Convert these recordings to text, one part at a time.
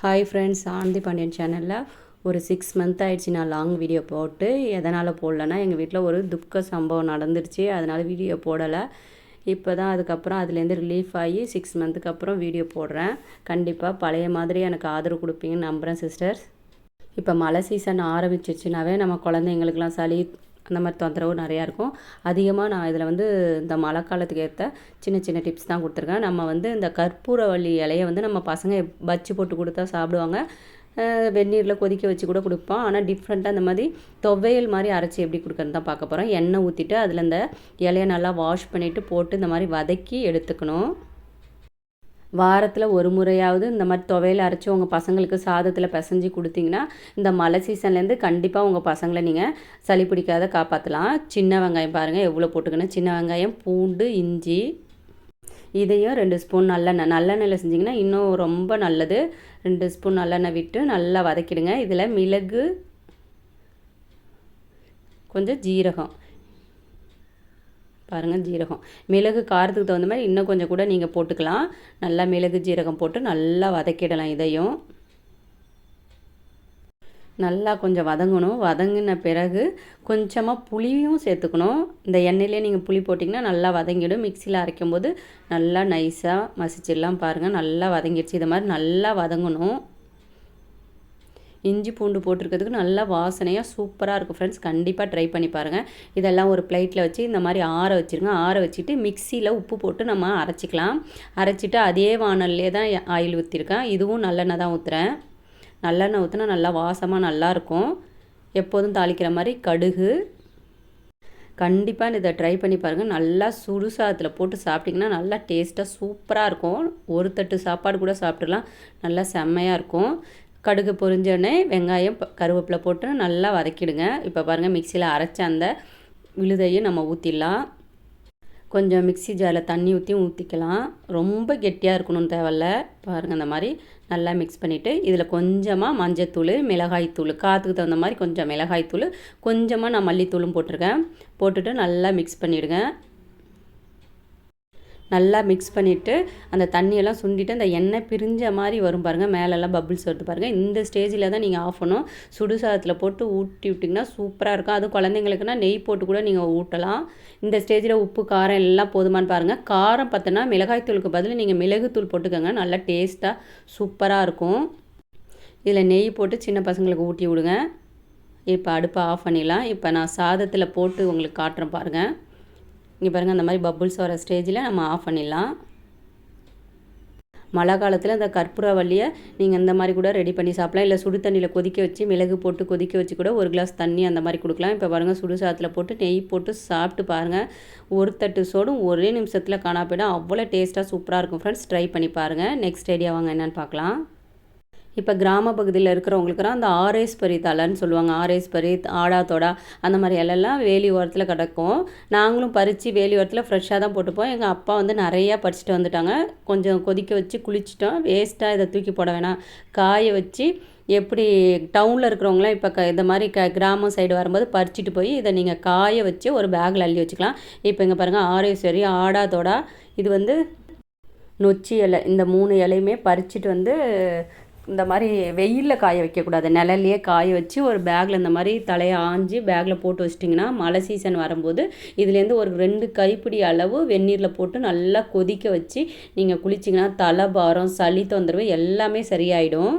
Hi friends, Anandhi Pandian சேனலில் ஒரு 6 month ஆயிடுச்சு நான் லாங் வீடியோ போட்டு. எதனால் போடலைன்னா எங்கள் வீட்டில் ஒரு துக்க சம்பவம் நடந்துருச்சு, அதனால் வீடியோ போடலை. இப்போ தான் அதுக்கப்புறம் அதுலேருந்து ரிலீஃப் ஆகி 6 மந்த்துக்கு அப்புறம் வீடியோ போடுறேன். கண்டிப்பாக பழைய மாதிரி எனக்கு ஆதரவு கொடுப்பீங்கன்னு நம்புகிறேன் சிஸ்டர்ஸ். இப்போ மழை சீசன் ஆரம்பிச்சிச்சுனாவே நம்ம குழந்தைங்களுக்குலாம் சளி அந்த மாதிரி தொந்தரவு நிறையா இருக்கும். அதிகமாக நான் இதில் இந்த மழை காலத்துக்கு ஏற்ற சின்ன சின்ன டிப்ஸ் தான் கொடுத்துருக்கேன். நம்ம இந்த கற்பூரவள்ளி இலையை நம்ம பசங்க பச்சி போட்டு கொடுத்தா சாப்பிடுவாங்க. வெந்நீரில் கொதிக்க வச்சு கூட கொடுப்போம். ஆனால் டிஃப்ரெண்ட்டாக இந்த மாதிரி துவையல் மாதிரி அரைச்சி எப்படி கொடுக்குறது தான் பார்க்க போகிறோம். எண்ணெய் ஊற்றிட்டு அதில் இந்த இலையை நல்லா வாஷ் பண்ணிவிட்டு போட்டு இந்த மாதிரி வதக்கி எடுத்துக்கணும். வாரத்தில் ஒரு முறையாவது இந்த மாதிரி துவையல் அரைச்சி உங்கள் பசங்களுக்கு சாதத்தில் பிசைஞ்சு கொடுத்தீங்கன்னா இந்த மழை சீசன்லேருந்து கண்டிப்பாக உங்கள் பசங்களை நீங்கள் சளி பிடிக்காத காப்பாற்றலாம். சின்ன வெங்காயம் பாருங்கள் எவ்வளோ போட்டுக்கணும். சின்ன வெங்காயம், பூண்டு, இஞ்சி, இதையும் 2 ஸ்பூன் நல்லெண்ணெயில் செஞ்சிங்கன்னா இன்னும் ரொம்ப நல்லது. 2 ஸ்பூன் நல்லெண்ணெய் விட்டு நல்லா வதக்கிடுங்க. இதில் மிளகு, கொஞ்சம் ஜீரகம் பாருங்கள், ஜீரகம், மிளகு காரத்துக்கு தகுந்த மாதிரி இன்னும் கொஞ்சம் கூட நீங்கள் போட்டுக்கலாம். நல்லா மிளகு ஜீரகம் போட்டு நல்லா வதக்கிடலாம். இதையும் நல்லா கொஞ்சம் வதங்கணும். வதங்கின பிறகு கொஞ்சமாக புளியும் சேர்த்துக்கணும். இந்த எண்ணெயிலே நீங்கள் புளி போட்டிங்கன்னா நல்லா வதங்கிடும். மிக்சியில் அரைக்கும் போது நல்லா நைஸாக மசிச்சிடலாம். பாருங்கள், நல்லா வதங்கிடுச்சு. இது மாதிரி நல்லா வதங்கணும். இஞ்சி பூண்டு போட்டிருக்கிறதுக்கு நல்லா வாசனையாக சூப்பராக இருக்கும் ஃப்ரெண்ட்ஸ். கண்டிப்பாக ட்ரை பண்ணி பாருங்கள். இதெல்லாம் ஒரு பிளேட்டில் வச்சு இந்த மாதிரி ஆற வச்சுருங்க. ஆற வச்சுட்டு மிக்சியில் உப்பு போட்டு நம்ம அரைச்சிக்கலாம். அரைச்சிட்டு அதே வானல்லே தான் ஆயில் ஊற்றிருக்கேன். இதுவும் நல்லெண்ணெய் தான் ஊற்றுறேன். நல்லெண்ணெய் ஊற்றினா நல்லா வாசமாக நல்லாயிருக்கும். எப்போதும் தாளிக்கிற மாதிரி கடுகு. கண்டிப்பாக இதை ட்ரை பண்ணி பாருங்கள். நல்லா சுடு சாதத்தில் போட்டு சாப்பிட்டிங்கன்னா நல்லா டேஸ்ட்டாக சூப்பராக இருக்கும். ஒரு தட்டு சாப்பாடு கூட சாப்பிட்றலாம். நல்லா செம்மையாக இருக்கும். கடுகு பொரிஞ்சோடனே வெங்காயம், கருவேப்பிலை போட்டு நல்லா வதக்கிடுங்க. இப்போ பாருங்கள், மிக்சியில் அரைச்ச அந்த விழுதையும் நம்ம ஊற்றிடலாம். கொஞ்சம் மிக்சி ஜாரில் தண்ணி ஊற்றிக்கலாம். ரொம்ப கெட்டியாக இருக்கணும்னு தேவையில்ல. பாருங்கள், அந்த மாதிரி நல்லா மிக்ஸ் பண்ணிவிட்டு இதில் கொஞ்சமாக மஞ்சத்தூள், மிளகாய்த்தூள், காற்றுக்கு தகுந்த மாதிரி கொஞ்சம் மிளகாய்த்தூள், கொஞ்சமாக நான் மல்லித்தூளும் போட்டிருக்கேன். போட்டுட்டு நல்லா மிக்ஸ் பண்ணிவிடுங்க. நல்லா மிக்ஸ் பண்ணிவிட்டு அந்த தண்ணியெல்லாம் சுண்டிட்டு அந்த எண்ணெய் பிரிஞ்ச மாதிரி வரும் பாருங்கள். மேலெல்லாம் பபிள்ஸ் வருது பாருங்கள். இந்த ஸ்டேஜில் தான் நீங்கள் ஆஃப் பண்ணணும். சுடு சாதத்தில் போட்டு ஊட்டி விட்டிங்கன்னா சூப்பராக இருக்கும். அது குழந்தைங்களுக்குன்னா நெய் போட்டு கூட நீங்கள் ஊட்டலாம். இந்த ஸ்டேஜில் உப்பு, காரம் எல்லாம் போதுமானு பாருங்கள். காரம் பார்த்தோன்னா மிளகாய்த்தூளுக்கு பதில் நீங்கள் மிளகுத்தூள் போட்டுக்கோங்க. நல்லா டேஸ்ட்டாக சூப்பராக இருக்கும். இதில் நெய் போட்டு சின்ன பசங்களுக்கு ஊட்டி விடுங்க. இப்போ அடுப்பை ஆஃப் பண்ணிடலாம். இப்போ நான் சாதத்தில் போட்டு உங்களுக்கு காட்டுறேன் பாருங்கள். இங்கே பாருங்கள், அந்த மாதிரி பபுள்ஸ் வர ஸ்டேஜில் நம்ம ஆஃப் பண்ணிடலாம். மழை காலத்தில் இந்த கற்பூரவள்ளியை நீங்கள் இந்த மாதிரி கூட ரெடி பண்ணி சாப்பிடலாம். இல்லை சுடு தண்ணியில் கொதிக்க வச்சு மிளகு போட்டு கொதிக்க வச்சு கூட ஒரு கிளாஸ் தண்ணி அந்த மாதிரி கொடுக்கலாம். இப்போ பாருங்கள், சுடு சாதத்தில் போட்டு நெய் போட்டு சாப்பிட்டு பாருங்கள். ஒரு தட்டு சோடும் ஒரே நிமிஷத்தில் காணா போய்டும். அவ்வளோ டேஸ்ட்டாக சூப்பராக இருக்கும் ஃப்ரெண்ட்ஸ். ட்ரை பண்ணி பாருங்கள். நெக்ஸ்ட் ஐடியா வாங்க என்னென்னு பார்க்கலாம். இப்போ கிராம பகுதியில் இருக்கிறவங்களுக்குலாம் அந்த ஆரேஸ்பரி தலைன்னு சொல்லுவாங்க. ஆரேஸ்பரி, ஆடாத்தோடா, அந்த மாதிரி இலையெல்லாம் வேலி ஓரத்தில் கிடக்கும். நாங்களும் பறித்து வேலி ஓரத்தில் ஃப்ரெஷ்ஷாக தான் போட்டுப்போம். எங்கள் அப்பா நிறையா பறிச்சுட்டு வந்துட்டாங்க. கொஞ்சம் கொதிக்க வச்சு குளிச்சிட்டோம். வேஸ்ட்டாக இதை தூக்கி போட வேணாம், காய வச்சு எப்படி டவுனில் இருக்கிறவங்களாம் இப்போ இந்த மாதிரி கிராமம் சைடு வரும்போது பறிச்சிட்டு போய் இதை நீங்கள் காய வச்சு ஒரு பேக்கில் அள்ளி வச்சுக்கலாம். இப்போ இங்கே பாருங்கள், ஆரேஸ்வரி, ஆடாத்தோடா, இது நொச்சி இலை, இந்த 3 இலையுமே பறிச்சிட்டு இந்த மாதிரி வெயிலில் காய வைக்கக்கூடாது. நிழல்லையே காய வச்சு ஒரு பேக்கில் இந்த மாதிரி தலையை ஆஞ்சி பேக்கில் போட்டு வச்சிட்டிங்கன்னா மழை சீசன் வரும்போது இதுலேருந்து ஒரு 2 கைப்பிடி அளவு வெந்நீரில் போட்டு நல்லா கொதிக்க வச்சு நீங்கள் குளிச்சிங்கன்னா தலைபாரம், சளி தொந்தரவு எல்லாமே சரியாயிடும்.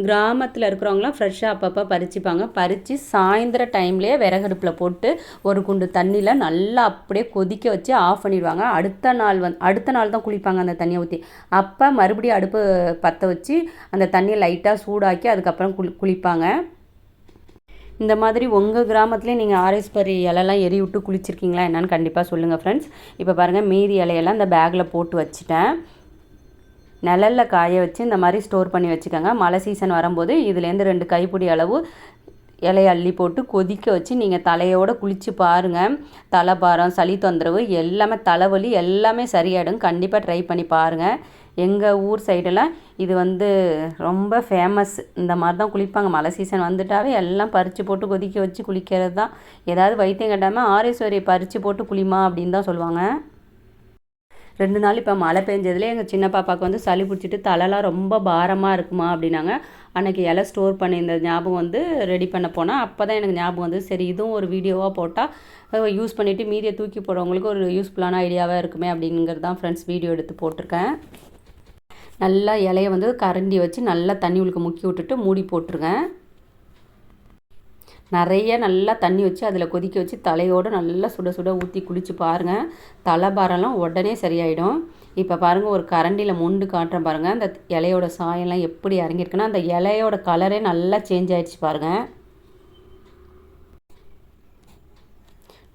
கிராமத்தில் இருக்கிறவங்களாம் ஃப்ரெஷ்ஷாக அப்பப்போ பறிச்சுப்பாங்க. பறித்து சாயந்தர டைம்லேயே விறகடுப்பில் போட்டு ஒரு குண்டு தண்ணியில் நல்லா அப்படியே கொதிக்க வச்சு ஆஃப் பண்ணிடுவாங்க. அடுத்த நாள் தான் குளிப்பாங்க அந்த தண்ணியை ஊற்றி. அப்போ மறுபடியும் அடுப்பு பற்ற வச்சு அந்த தண்ணியை லைட்டாக சூடாக்கி அதுக்கப்புறம் குளிப்பாங்க. இந்த மாதிரி உங்கள் கிராமத்துலேயே நீங்கள் ஆரேஸ்பரி இலையெல்லாம் எரி விட்டு குளிச்சிருக்கீங்களா என்னன்னு கண்டிப்பாக சொல்லுங்கள் ஃப்ரெண்ட்ஸ். இப்போ பாருங்கள், மீதி இலையெல்லாம் இந்த பேக்கில் போட்டு வச்சுட்டேன். நிழலில் காய வச்சு இந்த மாதிரி ஸ்டோர் பண்ணி வச்சுக்கோங்க. மழை சீசன் வரும்போது இதுலேருந்து 2 கைப்பிடி அளவு இலையை அள்ளி போட்டு கொதிக்க வச்சு நீங்கள் தலையோடு குளித்து பாருங்கள். தலைபாரம், சளி தொந்தரவு எல்லாமே, தலைவலி எல்லாமே சரியாயிடும். கண்டிப்பாக ட்ரை பண்ணி பாருங்கள். எங்கள் ஊர் சைடெல்லாம் இது ரொம்ப ஃபேமஸ். இந்த மாதிரி தான் குளிப்பாங்க. மழை சீசன் வந்துட்டாவே எல்லாம் பறித்து போட்டு கொதிக்க வச்சு குளிக்கிறது தான். ஏதாவது வைத்தியம் கட்டாமல் ஆரேஸ்வரியை பறித்து போட்டு குளிமா அப்படின்னு தான் சொல்லுவாங்க. 2 நாள் இப்போ மழை பெஞ்சதுல எங்கள் சின்ன பாப்பாவுக்கு வந்து சளி பிடிச்சிட்டு தலைலாம் ரொம்ப பாரமாக இருக்குமா அப்படின்னாங்க. அன்றைக்கி இலை ஸ்டோர் பண்ணியிருந்த ஞாபகம் வந்து ரெடி பண்ண போனால் அப்போ தான் எனக்கு ஞாபகம் வந்து சரி இதுவும் ஒரு வீடியோவாக போட்டால் யூஸ் பண்ணிவிட்டு மீதியை தூக்கி போடுறவங்களுக்கு ஒரு யூஸ்ஃபுல்லான ஐடியாவாக இருக்குமே அப்படிங்கிறது தான் ஃப்ரெண்ட்ஸ் வீடியோ எடுத்து போட்டிருக்கேன். நல்லா இலையை வந்து கரண்டி வச்சு நல்லா தண்ணி உளுக்கு முக்கி விட்டுட்டு மூடி போட்டுருங்க. நிறைய நல்லா தண்ணி வச்சு அதில் கொதிக்க வச்சு தலையோடு நல்லா சுட சுட ஊற்றி குளித்து பாருங்கள். தலைபாரெல்லாம் உடனே சரியாயிடும். இப்போ பாருங்கள் ஒரு கரண்டியில் மொண்டு காட்டுறேன் பாருங்கள். அந்த இலையோட சாயம்லாம் எப்படி இறங்கியிருக்குன்னா அந்த இலையோட கலரே நல்லா சேஞ்ச் ஆகிடுச்சு பாருங்கள்.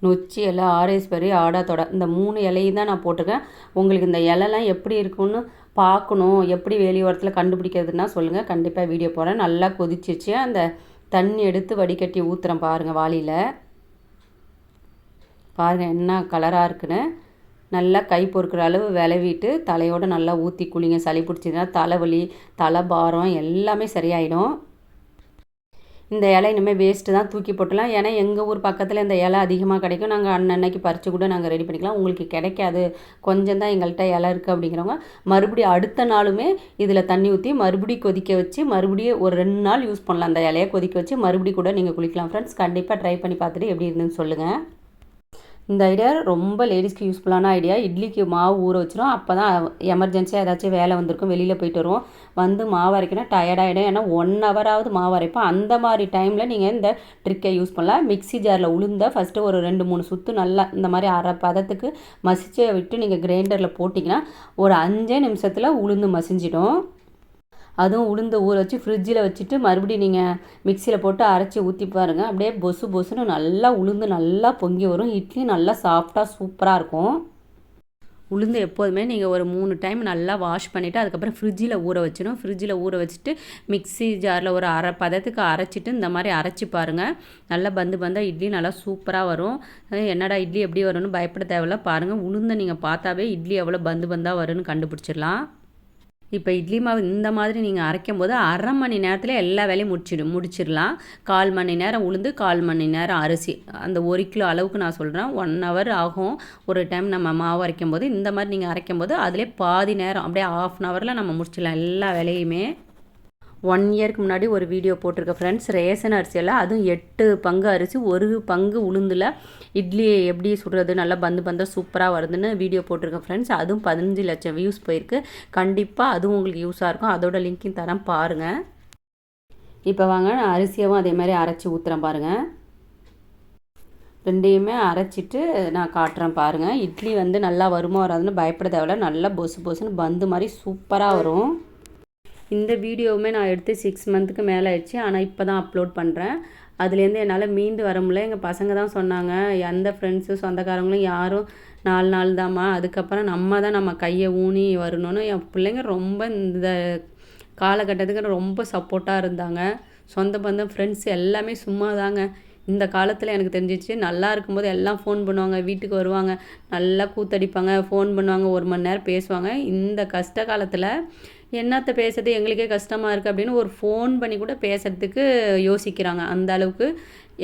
நொச்சி இலை, ஆரேஸ்பெரி, ஆடாத்தொடை இந்த 3 இலையும் தான் நான் போட்டிருக்கேன். உங்களுக்கு இந்த இலைலாம் எப்படி இருக்குன்னு பார்க்கணும், எப்படி வேலியோரத்தில் கண்டுபிடிக்கிறதுனா சொல்லுங்கள், கண்டிப்பாக வீடியோ போடுறேன். நல்லா கொதிச்சிச்சு. அந்த தண்ணி எடுத்து வடிகட்டி ஊற்றுறேன் பாருங்கள் வாளியில். பாருங்கள் என்ன கலராக இருக்குன்னு. நல்லா கை பொறுக்கிற அளவு விளவிட்டு தலையோடு நல்லா ஊற்றி குளிங்க. சளி பிடிச்சதுன்னா தலைவலி, தலைபாரம் எல்லாமே சரியாயிடும். இந்த இலை இனிமேல் வேஸ்ட்டு தான், தூக்கி போட்டுலாம். ஏன்னா எங்கள் ஊர் பக்கத்தில் இந்த இலை அதிகமாக கிடைக்கும். நாங்கள் அன்னன்னைக்கு பறித்து கூட நாங்கள் ரெடி பண்ணிக்கலாம். உங்களுக்கு கிடைக்காது, கொஞ்சம் தான் எங்கள்கிட்ட இலை இருக்குது அப்படிங்கிறவங்க மறுபடியும் அடுத்த நாளுமே இதில் தண்ணி ஊற்றி மறுபடியும் கொதிக்க வச்சு மறுபடியும் ஒரு 2 நாள் யூஸ் பண்ணலாம். அந்த இலையை கொதிக்க வச்சு மறுபடியும் கூட நீங்கள் குளிக்கலாம். ஃப்ரெண்ட்ஸ் கண்டிப்பாக ட்ரை பண்ணி பார்த்துட்டு எப்படி இருந்துன்னு சொல்லுங்கள். இந்த ஐடியா ரொம்ப லேடிஸ்க்கு யூஸ்ஃபுல்லான ஐடியா. இட்லிக்கு மாவு ஊற வச்சிடும். அப்போ தான் எமர்ஜென்சியாக ஏதாச்சும் வேலை வந்திருக்கும், வெளியில் போயிட்டு வருவோம், வந்து மாவு அரைக்கணும் டயர்டாகிடும். ஏன்னா 1 ஹவராவது மாவு அரைப்போம். அந்த மாதிரி டைமில் நீங்கள் இந்த ட்ரிக்கை யூஸ் பண்ணலாம். மிக்ஸி ஜாரில் உளுந்த ஃபஸ்ட்டு ஒரு 2-3 சுற்று நல்லா இந்த மாதிரி அரை பதத்துக்கு மசிச்சு விட்டு நீங்கள் கிரைண்டரில் போட்டிங்கன்னா ஒரு 5 நிமிஷத்தில் உளுந்து மசிஞ்சிடும். அதுவும் உளுந்து ஊற வச்சு ஃப்ரிட்ஜில் வச்சுட்டு மறுபடியும் நீங்கள் மிக்சியில் போட்டு அரைச்சி ஊற்றி பாருங்கள். அப்படியே பொசு பொசுன்னு நல்லா உளுந்து நல்லா பொங்கி வரும். இட்லி நல்லா சாஃப்டாக சூப்பராக இருக்கும். உளுந்து எப்போதுமே நீங்கள் ஒரு 3 டைம் நல்லா வாஷ் பண்ணிவிட்டு அதுக்கப்புறம் ஃப்ரிட்ஜில் ஊற வச்சிடும். ஃப்ரிட்ஜில் ஊற வச்சுட்டு மிக்ஸி ஜாரில் ஒரு அரை பதத்துக்கு அரைச்சிட்டு இந்த மாதிரி அரைச்சி பாருங்கள். நல்லா பந்தாக இட்லி நல்லா சூப்பராக வரும். என்னடா இட்லி எப்படி வரும்னு பயப்பட தேவையில்ல. பாருங்கள் உளுந்தை நீங்கள் பார்த்தாவே இட்லி எவ்வளோ பந்தாக வரும்னு கண்டுபிடிச்சிடலாம். இப்போ இட்லி மாவு இந்த மாதிரி நீங்கள் அரைக்கும் போது 1/2 மணி நேரத்தில் எல்லா வேலையும் முடிச்சிடலாம். 1/4 மணி நேரம் உளுந்து, 1/4 மணி நேரம் அரிசி. அந்த 1 கிலோ அளவுக்கு நான் சொல்கிறேன். 1 ஹவர் ஆகும் ஒரு டைம் நம்ம மாவு அரைக்கும் போது. இந்த மாதிரி நீங்கள் அரைக்கும் போது அதிலே பாதி நேரம் அப்படியே 1/2 ஹவரில் நம்ம முடிச்சிடலாம் எல்லா வேலையுமே. 1 இயருக்கு முன்னாடி ஒரு வீடியோ போட்டிருக்கேன் ஃப்ரெண்ட்ஸ். ரேஷன் அரிசியெல்லாம் அதுவும் 8 பங்கு அரிசி 1 பங்கு உளுந்தில் இட்லி எப்படி சுடுறது நல்லா பந்தாக சூப்பராக வருதுன்னு வீடியோ போட்டிருக்கேன் ஃப்ரெண்ட்ஸ். அதுவும் 15 லட்சம் வியூஸ் போயிருக்கு. கண்டிப்பாக அதுவும் உங்களுக்கு யூஸாக இருக்கும். அதோட லிங்க்கையும் தரேன் பாருங்கள். இப்போ வாங்க நான் அரிசியவும் அதே மாதிரி அரைச்சி ஊற்றுறேன் பாருங்கள். 2யுமே அரைச்சிட்டு நான் காட்டுறேன் பாருங்கள். இட்லி வந்து நல்லா வருமா வராதுன்னு பயப்பட தேவையில்ல. நல்லா பொசுன்னு பந்து மாதிரி சூப்பராக வரும். இந்த வீடியோவுமே நான் எடுத்து 6 மந்த்துக்கு மேலே ஆயிடுச்சு. ஆனால் இப்போ தான் அப்லோட் பண்ணுறேன். அதுலேருந்து என்னால் மீண்டு வர முடியல. எங்கள் பசங்க தான் சொன்னாங்க, எந்த ஃப்ரெண்ட்ஸு சொந்தக்காரங்களும் யாரும் 4 நாள் தாம்மா, அதுக்கப்புறம் நம்ம கையை ஊனி வரணும்னு என் பிள்ளைங்க ரொம்ப இந்த காலகட்டத்துக்கு ரொம்ப சப்போர்ட்டாக இருந்தாங்க. சொந்த பந்தம் ஃப்ரெண்ட்ஸ் எல்லாமே சும்மா தாங்க. இந்த காலத்தில் எனக்கு தெரிஞ்சிச்சு. நல்லா இருக்கும்போது எல்லாம் ஃபோன் பண்ணுவாங்க, வீட்டுக்கு வருவாங்க, நல்லா கூத்தடிப்பாங்க, ஃபோன் பண்ணுவாங்க, 1 மணி நேரம் பேசுவாங்க. இந்த கஷ்ட காலத்தில் என்னத்தை பேசுறது, எங்களுக்கே கஷ்டமாக இருக்குது அப்படின்னு ஒரு ஃபோன் பண்ணி கூட பேசுகிறதுக்கு யோசிக்கிறாங்க. அந்த அளவுக்கு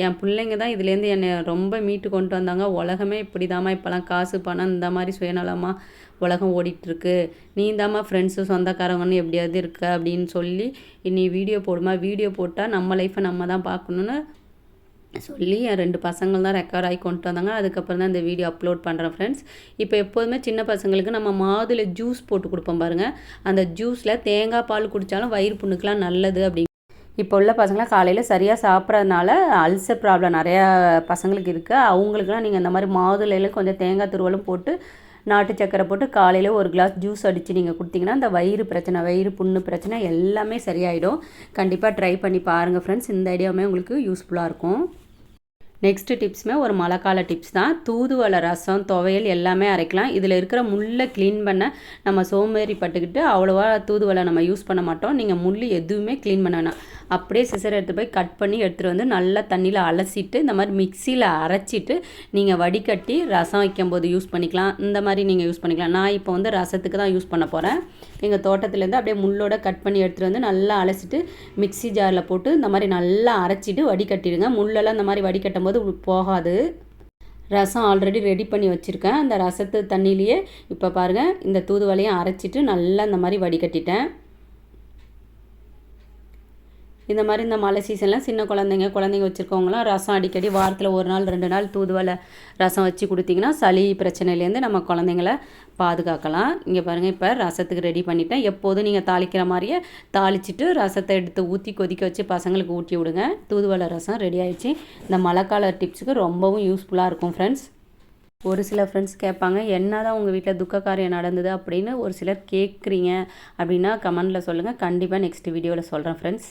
என் பிள்ளைங்க தான் இதுலேருந்து என்னை ரொம்ப மீட்டு கொண்டு வந்தாங்க. உலகமே இப்படி தாம்மா, இப்போலாம் காசு பணம் இந்த மாதிரி சுயநலமாக உலகம் ஓடிட்டுருக்கு, நீ தாம்மா ஃப்ரெண்ட்ஸு சொந்தக்காரங்கன்னு எப்படியாவது இருக்க அப்படின்னு சொல்லி நீ வீடியோ போடுமா, வீடியோ போட்டால் நம்ம லைஃப்பை நம்ம தான் பார்க்கணுன்னு சொல்லி என் 2 பசங்கள் தான் ரெக்கவர் ஆகி கொண்டு வந்தாங்க. அதுக்கப்புறம் தான் இந்த வீடியோ அப்லோட் பண்ணுறேன் ஃப்ரெண்ட்ஸ். இப்போ எப்போதுமே சின்ன பசங்களுக்கு நம்ம மாதுளை ஜூஸ் போட்டு கொடுப்போம் பாருங்கள். அந்த ஜூஸில் தேங்காய் பால் குடித்தாலும் வயிறு புண்ணுக்கெலாம் நல்லது அப்படி. இப்போ உள்ள பசங்களாம் காலையில் சரியாக சாப்பிட்றதுனால அல்சர் ப்ராப்ளம் நிறையா பசங்களுக்கு இருக்குது. அவங்களுக்குலாம் நீங்கள் இந்த மாதிரி மாதுளையில் கொஞ்சம் தேங்காய் துருவலும் போட்டு நாட்டு சக்கரை போட்டு காலையில் ஒரு கிளாஸ் ஜூஸ் அடித்து நீங்கள் கொடுத்தீங்கன்னா அந்த வயிறு பிரச்சனை, வயிறு புண்ணு பிரச்சனை எல்லாமே சரியாயிடும். கண்டிப்பாக ட்ரை பண்ணி பாருங்கள் ஃப்ரெண்ட்ஸ். இந்த ஐடியாவுமே உங்களுக்கு யூஸ்ஃபுல்லாக இருக்கும். நெக்ஸ்ட்டு டிப்ஸுமே ஒரு மழைக்கால டிப்ஸ் தான். தூதுவளை ரசம், துவையல் எல்லாமே அரைக்கலாம். இதில் இருக்கிற முள்ளை க்ளீன் பண்ண நம்ம சோம்பேறி பட்டுக்கிட்டு அவ்வளோவா தூதுவளை நம்ம யூஸ் பண்ண மாட்டோம். நீங்கள் முள் எதுவுமே க்ளீன் பண்ண வேணாம். அப்படியே சிசர் எடுத்து போய் கட் பண்ணி எடுத்துகிட்டு வந்து நல்லா தண்ணியில் அலசிட்டு இந்த மாதிரி மிக்சியில் அரைச்சிட்டு நீங்கள் வடிகட்டி ரசம் வைக்கும்போது யூஸ் பண்ணிக்கலாம். இந்த மாதிரி நீங்கள் யூஸ் பண்ணிக்கலாம். நான் இப்போ வந்து ரசத்துக்கு தான் யூஸ் பண்ண போகிறேன். எங்கள் தோட்டத்துலேருந்து அப்படியே முள்ளோட கட் பண்ணி எடுத்துகிட்டு வந்து நல்லா அலசிட்டு மிக்ஸி ஜாரில் போட்டு இந்த மாதிரி நல்லா அரைச்சிட்டு வடிகட்டிடுங்க. முள்ளெல்லாம் இந்த மாதிரி வடிகட்டும் போது போகாது. ரசம் ஆல்ரெடி ரெடி பண்ணி வச்சுருக்கேன். அந்த ரசத்து தண்ணியிலேயே இப்போ பாருங்கள் இந்த தூதுவளையும் அரைச்சிட்டு நல்லா இந்த மாதிரி வடிகட்டிட்டேன். இந்த மாதிரி இந்த மழை சீசனில் சின்ன குழந்தைங்க வச்சுருக்கவங்களாம் ரசம் அடிக்கடி வாரத்தில் 1 நாள் 2 நாள் தூதுவளை ரசம் வச்சு கொடுத்திங்கன்னா சளி பிரச்சனையிலேருந்து நம்ம குழந்தைங்கள பாதுகாக்கலாம். இங்கே பாருங்கள் இப்போ ரசத்துக்கு ரெடி பண்ணிட்டேன். எப்போதும் நீங்கள் தாளிக்கிற மாதிரியே தாளிச்சிட்டு ரசத்தை எடுத்து ஊற்றி கொதிக்க வச்சு பசங்களுக்கு ஊட்டி விடுங்க. தூதுவளை ரசம் ரெடி ஆகிடுச்சு. இந்த மழைக்கால டிப்ஸுக்கு ரொம்பவும் யூஸ்ஃபுல்லாக இருக்கும் ஃப்ரெண்ட்ஸ். ஒரு சில ஃப்ரெண்ட்ஸ் கேட்பாங்க, என்ன தான் உங்கள் வீட்டில் துக்க காரியம் நடந்தது அப்படின்னு ஒரு சிலர் கேட்குறீங்க அப்படின்னா கமெண்டில் சொல்லுங்கள். கண்டிப்பாக நெக்ஸ்ட் வீடியோவில் சொல்கிறேன் ஃப்ரெண்ட்ஸ்.